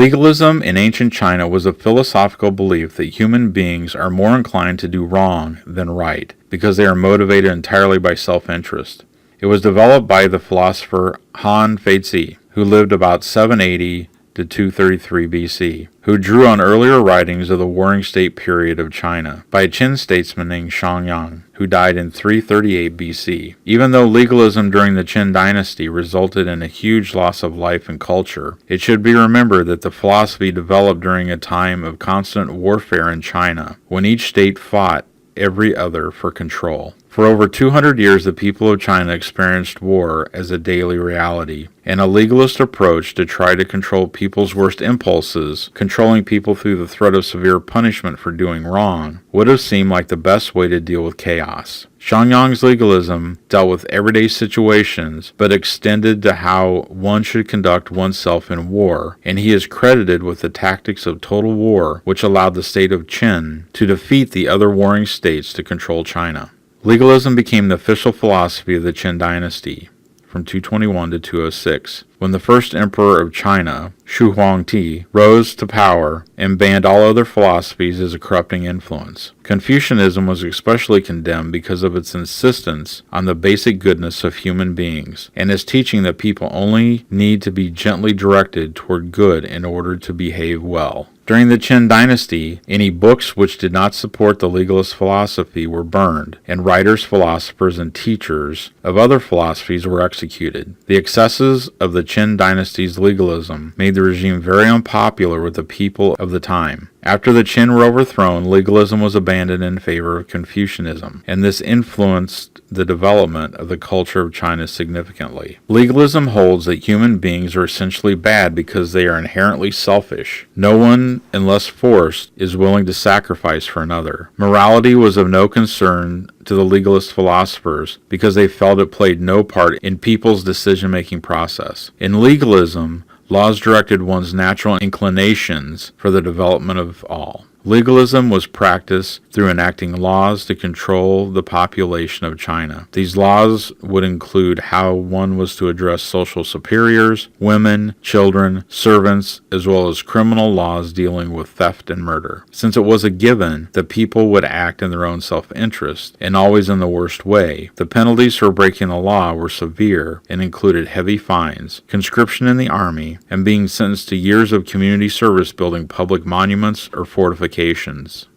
Legalism in ancient China was a philosophical belief that human beings are more inclined to do wrong than right, because they are motivated entirely by self-interest. It was developed by the philosopher Han Feizi, who lived about 780 to 233 BC, who drew on earlier writings of the Warring State period of China by a Qin statesman named Xiangyang, who died in 338 BC. Even though legalism during the Qin dynasty resulted in a huge loss of life and culture, it should be remembered that the philosophy developed during a time of constant warfare in China, when each state fought every other for control. For over 200 years, the people of China experienced war as a daily reality, and a legalist approach to try to control people's worst impulses, controlling people through the threat of severe punishment for doing wrong, would have seemed like the best way to deal with chaos. Xiangyang's legalism dealt with everyday situations, but extended to how one should conduct oneself in war, and he is credited with the tactics of total war, which allowed the state of Qin to defeat the other warring states to control China. Legalism became the official philosophy of the Qin dynasty from 221 to 206, when the first emperor of China, Shu Huangdi, rose to power and banned all other philosophies as a corrupting influence. Confucianism was especially condemned because of its insistence on the basic goodness of human beings, and its teaching that people only need to be gently directed toward good in order to behave well. During the Qin dynasty, any books which did not support the legalist philosophy were burned, and writers, philosophers, and teachers of other philosophies were executed. The excesses of the Qin dynasty's legalism made the regime very unpopular with the people of the time. After the Qin were overthrown, legalism was abandoned in favor of Confucianism, and this influenced the development of the culture of China significantly. Legalism holds that human beings are essentially bad because they are inherently selfish. No one, unless forced, is willing to sacrifice for another. Morality was of no concern to the legalist philosophers because they felt it played no part in people's decision-making process. In legalism, laws directed one's natural inclinations for the development of all. Legalism was practiced through enacting laws to control the population of China. These laws would include how one was to address social superiors, women, children, servants, as well as criminal laws dealing with theft and murder. Since it was a given that people would act in their own self-interest, and always in the worst way, the penalties for breaking the law were severe and included heavy fines, conscription in the army, and being sentenced to years of community service building public monuments or fortifications.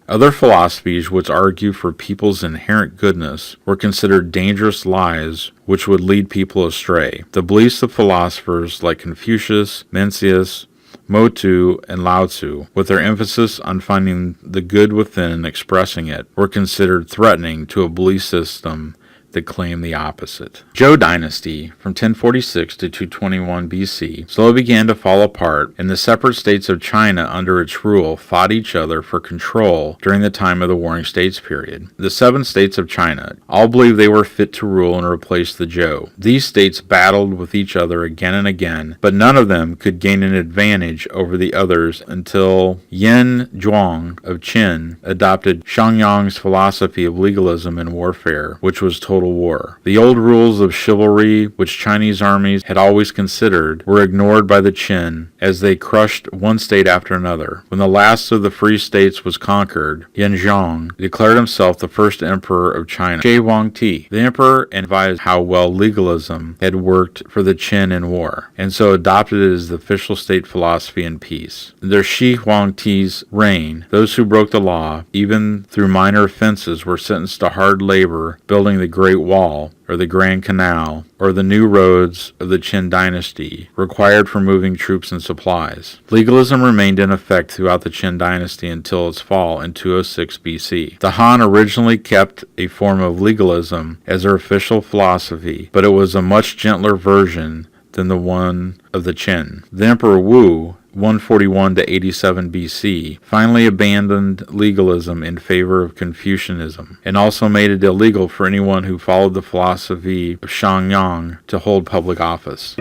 Other philosophies which argue for people's inherent goodness were considered dangerous lies which would lead people astray. The beliefs of philosophers like Confucius, Mencius, Motu, and Lao Tzu, with their emphasis on finding the good within and expressing it, were considered threatening to a belief system that claimed the opposite. Zhou dynasty, from 1046 to 221 BC, slowly began to fall apart, and the separate states of China under its rule fought each other for control during the time of the Warring States period. The 7 states of China all believed they were fit to rule and replace the Zhou. These states battled with each other again and again, but none of them could gain an advantage over the others until Yan Zhuang of Qin adopted Xiangyang's philosophy of legalism and warfare, which was total war. The old rules of chivalry, which Chinese armies had always considered, were ignored by the Qin as they crushed one state after another. When the last of the free states was conquered, Yan Zhuang declared himself the first emperor of China. Shi Huangdi, the emperor, advised how well legalism had worked for the Qin in war, and so adopted it as the official state philosophy in peace. Under Shi Huangdi's reign, those who broke the law, even through minor offenses, were sentenced to hard labor building the Great Wall, or the Grand Canal, or the new roads of the Qin dynasty, required for moving troops and supplies. Legalism remained in effect throughout the Qin dynasty until its fall in 206 BC. The Han originally kept a form of legalism as their official philosophy, but it was a much gentler version than the one of the Qin. The Emperor Wu, 141 to 87 BC, finally abandoned legalism in favor of Confucianism, and also made it illegal for anyone who followed the philosophy of Xiangyang to hold public office.